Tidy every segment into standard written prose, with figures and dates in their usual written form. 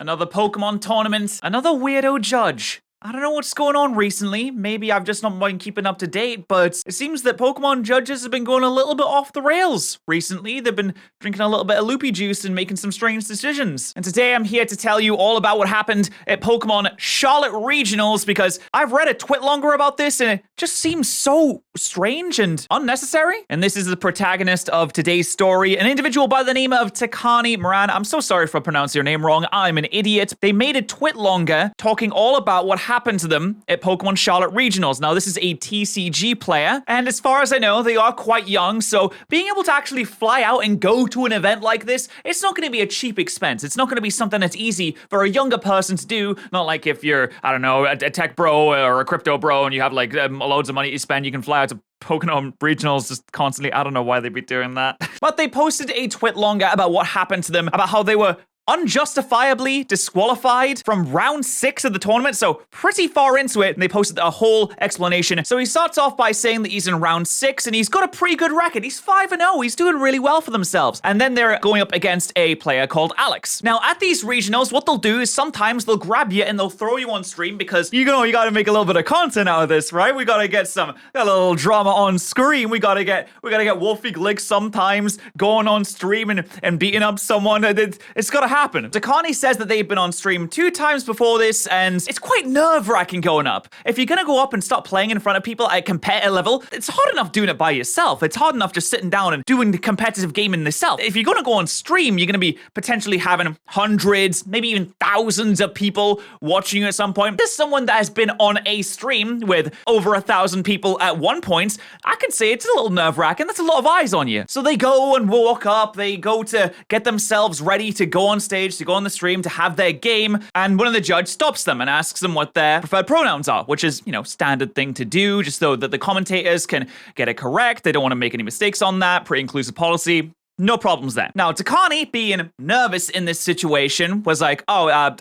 Another Pokemon tournament, another weirdo judge. I don't know what's going on recently. Maybe I've just not been keeping up to date, but it seems that Pokemon judges have been going a little bit off the rails recently. They've been drinking a little bit of loopy juice and making some strange decisions. And today I'm here to tell you all about what happened at Pokemon Charlotte Regionals, because I've read a twit longer about this and it just seems so strange and unnecessary. And this is the protagonist of today's story, an individual by the name of Takani Moran. I'm so sorry if I pronounced your name wrong. I'm an idiot. They made a twit longer talking all about what happened to them at Pokemon Charlotte Regionals. Now, this is a TCG player, and as far as I know, they are quite young, so being able to actually fly out and go to an event like this, it's not going to be a cheap expense. It's not going to be something that's easy for a younger person to do, not like if you're, I don't know, a tech bro or a crypto bro and you have like loads of money to spend, you can fly out to Pokemon Regionals just constantly. I don't know why they'd be doing that. But they posted a twit longer about what happened to them, about how they were unjustifiably disqualified from round 6 of the tournament, so pretty far into it, and they posted a whole explanation. So he starts off by saying that he's in round 6 and he's got a pretty good record. He's 5-0. He's doing really well for themselves. And then they're going up against a player called Alex. Now, at these regionals, what they'll do is sometimes they'll grab you and they'll throw you on stream because, you know, you gotta make a little bit of content out of this, right? We gotta get a little drama on screen. We gotta get Wolfie Glick sometimes going on stream and beating up someone. It's gotta happen. Takani says that they've been on stream 2 times before this, and it's quite nerve-wracking going up. If you're gonna go up and start playing in front of people at a competitive level, it's hard enough doing it by yourself. It's hard enough just sitting down and doing the competitive gaming yourself. If you're gonna go on stream, you're gonna be potentially having hundreds, maybe even thousands of people watching you at some point. There's someone that has been on a stream with over 1,000 people at one point. I can say it's a little nerve-wracking. That's a lot of eyes on you. So they go and walk up, they go to get themselves ready to go on stage, to go on the stream, to have their game, and one of the judges stops them and asks them what their preferred pronouns are, which is, you know, standard thing to do, just so that the commentators can get it correct. They don't want to make any mistakes on that. Pretty inclusive policy. No problems there. Now, Takani, being nervous in this situation, was like, him,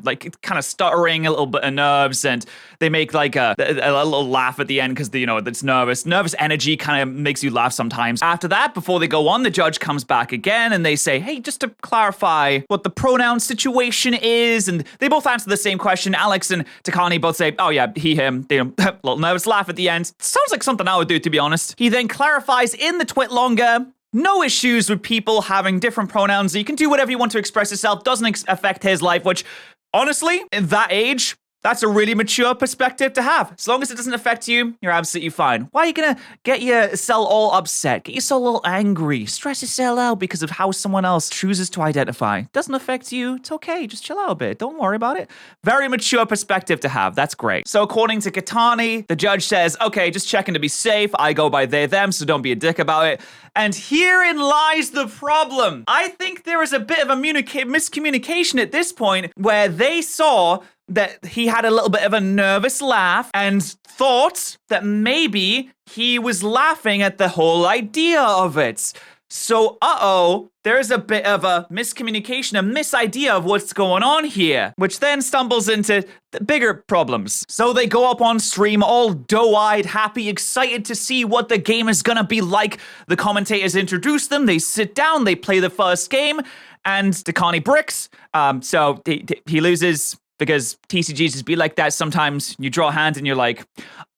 like kind of stuttering, a little bit of nerves, and they make like a little laugh at the end because, you know, it's nervous. Nervous energy kind of makes you laugh sometimes. After that, before they go on, the judge comes back again and they say, hey, just to clarify what the pronoun situation is, and they both answer the same question. Alex and Takani both say, oh yeah, he, him. They a little nervous laugh at the end. Sounds like something I would do, to be honest. He then clarifies in the twit longer, no issues with people having different pronouns. You can do whatever you want to express yourself. Doesn't affect his life, which, honestly, in that age, that's a really mature perspective to have. As long as it doesn't affect you, you're absolutely fine. Why are you gonna get yourself all upset? Get yourself a little angry. Stress yourself out because of how someone else chooses to identify. Doesn't affect you. It's okay. Just chill out a bit. Don't worry about it. Very mature perspective to have. That's great. So according to Katani, the judge says, okay, just checking to be safe. I go by they, them, so don't be a dick about it. And herein lies the problem. I think there is a bit of a miscommunication at this point where they saw that he had a little bit of a nervous laugh and thought that maybe he was laughing at the whole idea of it. So, there's a bit of a miscommunication, a misidea of what's going on here, which then stumbles into the bigger problems. So they go up on stream all doe-eyed, happy, excited to see what the game is gonna be like. The commentators introduce them, they sit down, they play the first game, and Takani bricks. So he loses, because TCGs just be like that. Sometimes you draw a hand and you're like,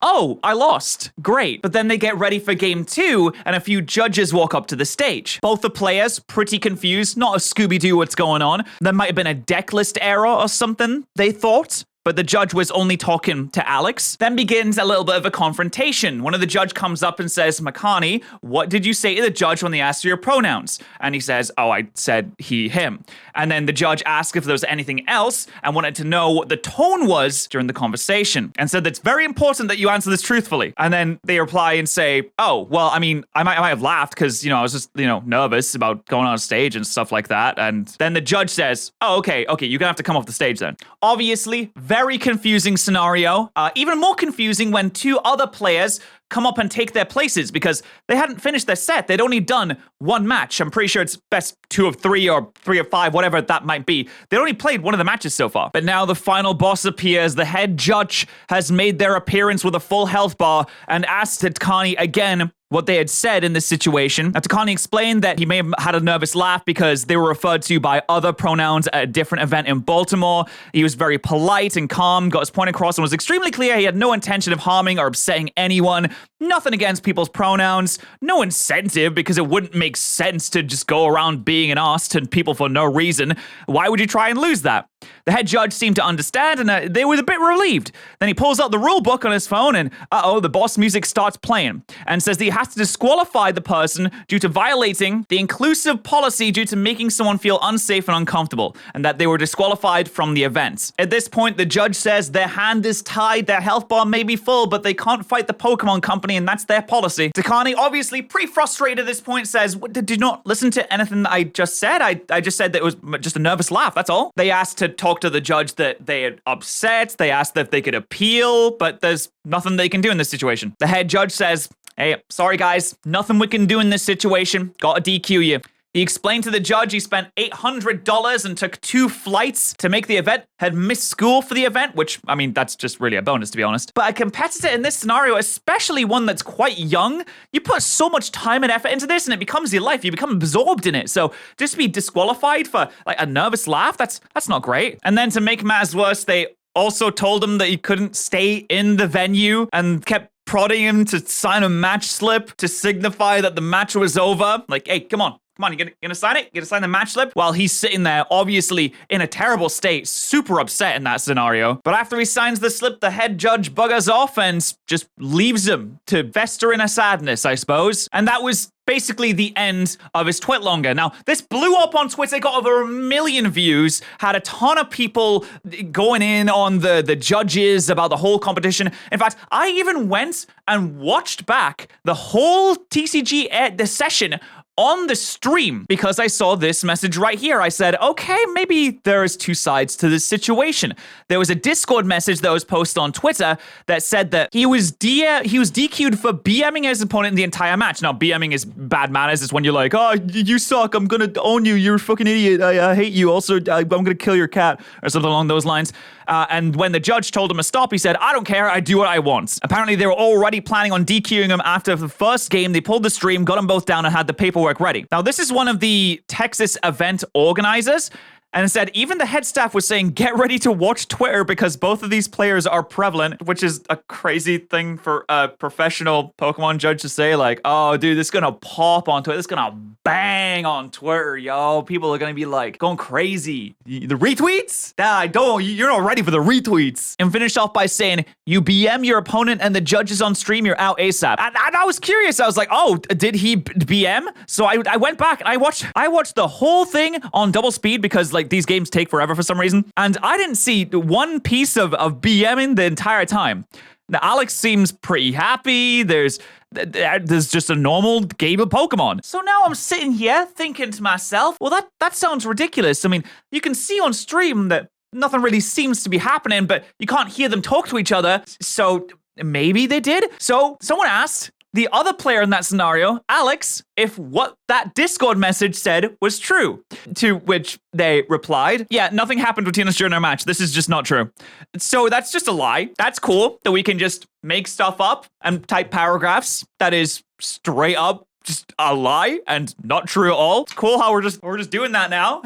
oh, I lost. Great. But then they get ready for game 2 and a few judges walk up to the stage. Both the players pretty confused, not a Scooby-Doo what's going on. There might have been a deck list error or something, they thought. But the judge was only talking to Alex. Then begins a little bit of a confrontation. One of the judge comes up and says, Makani, what did you say to the judge when they asked you your pronouns? And he says, oh, I said he, him. And then the judge asked if there was anything else and wanted to know what the tone was during the conversation and said, that's very important that you answer this truthfully. And then they reply and say, oh, well, I mean, I might have laughed because, you know, I was just, you know, nervous about going on stage and stuff like that. And then the judge says, oh, okay, you're gonna have to come off the stage then. Obviously, very confusing scenario. Even more confusing when 2 other players come up and take their places because they hadn't finished their set. They'd only done 1 match. I'm pretty sure it's best 2 of 3 or 3 of 5, whatever that might be. They'd only played 1 of the matches so far. But now the final boss appears. The head judge has made their appearance with a full health bar and asked Takani again, what they had said in this situation. Now, Takani explained that he may have had a nervous laugh because they were referred to by other pronouns at a different event in Baltimore. He was very polite and calm, got his point across, and was extremely clear he had no intention of harming or upsetting anyone. Nothing against people's pronouns. No incentive, because it wouldn't make sense to just go around being an ass to people for no reason. Why would you try and lose that? The head judge seemed to understand, and they were a bit relieved. Then he pulls out the rule book on his phone, and the boss music starts playing, and says that he has to disqualify the person due to violating the inclusive policy due to making someone feel unsafe and uncomfortable, and that they were disqualified from the event. At this point, the judge says their hand is tied, their health bar may be full, but they can't fight the Pokemon Company, and that's their policy. Takani, obviously pretty frustrated at this point, says, did you not listen to anything that I just said? I just said that it was just a nervous laugh, that's all. They asked to talk to the judge that they had upset. They asked if they could appeal, but there's nothing they can do in this situation. The head judge says, hey, sorry guys, nothing we can do in this situation. Gotta DQ you. He explained to the judge he spent $800 and took 2 flights to make the event, had missed school for the event, which, I mean, that's just really a bonus, to be honest. But a competitor in this scenario, especially one that's quite young, you put so much time and effort into this and it becomes your life. You become absorbed in it. So just to be disqualified for like a nervous laugh, that's not great. And then to make matters worse, they also told him that he couldn't stay in the venue and kept prodding him to sign a match slip to signify that the match was over. Like, hey, come on, you gonna sign it? You gonna sign the match slip? While he's sitting there, obviously in a terrible state, super upset in that scenario. But after he signs the slip, the head judge buggers off and just leaves him to fester in a sadness, I suppose. And that was basically the end of his twitlonger. Now, this blew up on Twitter, got over 1 million views, had a ton of people going in on the judges about the whole competition. In fact, I even went and watched back the whole TCG the session on the stream because I saw this message right here. I said, okay, maybe there's 2 sides to this situation. There was a Discord message that was posted on Twitter that said that he was DQ'd for BMing his opponent in the entire match. Now, BMing is bad manners. It's when you're like, oh, you suck. I'm gonna own you. You're a fucking idiot. I hate you. Also, I'm gonna kill your cat or something along those lines. And when the judge told him to stop, he said, I don't care, I do what I want. Apparently, they were already planning on DQing him after the first game. They pulled the stream, got them both down, and had the paperwork ready. Now, this is one of the Texas event organizers, and said even the head staff was saying, get ready to watch Twitter because both of these players are prevalent, which is a crazy thing for a professional Pokemon judge to say, like, oh, dude, this is gonna pop on Twitter. This is gonna bang on Twitter, yo. People are gonna be like, going crazy. The retweets? You're not ready for the retweets. And finished off by saying, you BM your opponent and the judge is on stream, you're out ASAP. And I was curious. I was like, oh, did he BM? So I went back and I watched the whole thing on double speed because, like, these games take forever for some reason. And I didn't see one piece of BMing the entire time. Now, Alex seems pretty happy. There's just a normal game of Pokemon. So now I'm sitting here thinking to myself, well, that sounds ridiculous. I mean, you can see on stream that nothing really seems to be happening, but you can't hear them talk to each other. So maybe they did. So someone asked the other player in that scenario, Alex, if what that Discord message said was true. To which they replied, yeah, nothing happened between us during our match. This is just not true. So that's just a lie. That's cool that we can just make stuff up and type paragraphs that is straight up just a lie and not true at all. It's cool how we're just doing that now.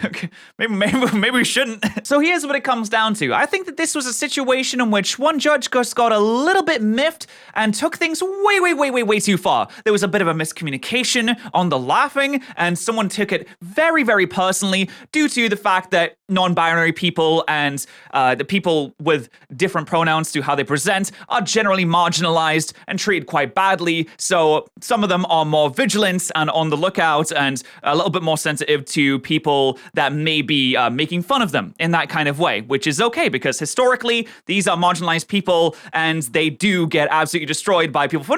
Okay, maybe we shouldn't. So here's what it comes down to. I think that this was a situation in which one judge just got a little bit miffed and took things way too far. There was a bit of a miscommunication on the laughing, and someone took it very, very personally due to the fact that non-binary people and the people with different pronouns to how they present are generally marginalized and treated quite badly. So some of them are more vigilant and on the lookout and a little bit more sensitive to people that may be making fun of them in that kind of way, which is okay because historically these are marginalized people and they do get absolutely destroyed by people for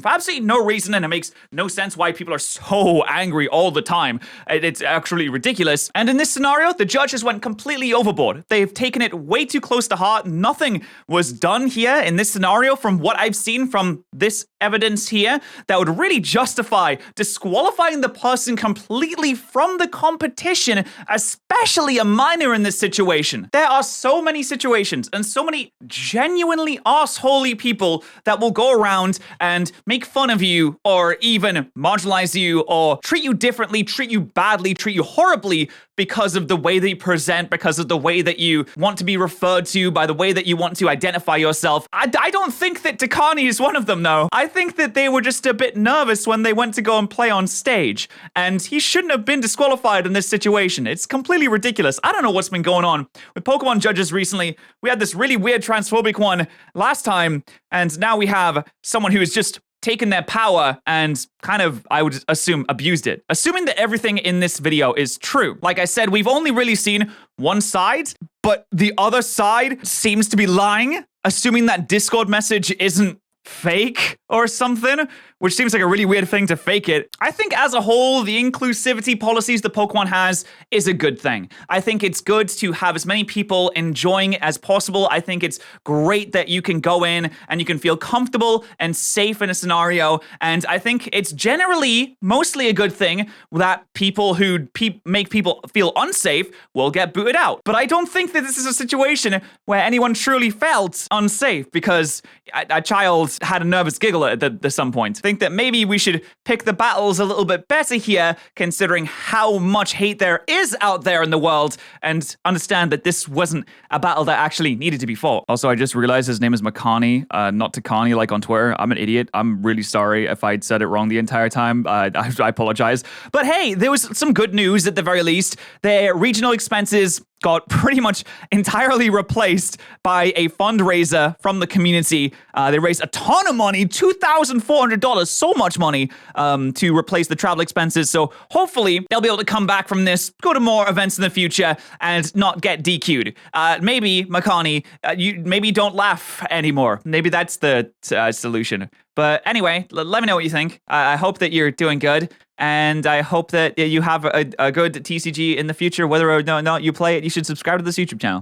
absolutely no reason, and it makes no sense why people are so angry all the time. It's actually ridiculous. And in this scenario, the judge has went completely overboard. They've taken it way too close to heart. Nothing was done here in this scenario from what I've seen from this evidence here that would really justify disqualifying the person completely from the competition, especially a minor in this situation. There are so many situations and so many genuinely arseholey people that will go around and make fun of you or even marginalize you or treat you differently, treat you badly, treat you horribly because of the way that you present, because of the way that you want to be referred to, by the way that you want to identify yourself. I don't think that Takani is one of them, though. I think that they were just a bit nervous when they went to go and play on stage, and he shouldn't have been disqualified in this situation. It's completely ridiculous. I don't know what's been going on with Pokemon judges recently. We had this really weird transphobic one last time, and now we have someone who is just taken their power and kind of, I would assume, abused it. Assuming that everything in this video is true. Like I said, we've only really seen one side, but the other side seems to be lying, assuming that Discord message isn't fake or something, which seems like a really weird thing to fake it. I think as a whole, the inclusivity policies that Pokemon has is a good thing. I think it's good to have as many people enjoying it as possible. I think it's great that you can go in and you can feel comfortable and safe in a scenario. And I think it's generally mostly a good thing that people who make people feel unsafe will get booted out. But I don't think that this is a situation where anyone truly felt unsafe because a child had a nervous giggle at some point. I think that maybe we should pick the battles a little bit better here, considering how much hate there is out there in the world, and understand that this wasn't a battle that actually needed to be fought. Also, I just realized his name is Makani, not Takani like on Twitter. I'm an idiot. I'm really sorry if I'd said it wrong the entire time. I apologize. But hey, there was some good news at the very least. Their regional expenses got pretty much entirely replaced by a fundraiser from the community. They raised a ton of money, $2,400, so much money, to replace the travel expenses. So hopefully they'll be able to come back from this, go to more events in the future, and not get DQ'd. Maybe, Makani, you maybe don't laugh anymore. Maybe that's the solution. But anyway, let me know what you think. I hope that you're doing good. And I hope that you have a good TCG in the future. Whether or not you play it, you should subscribe to this YouTube channel.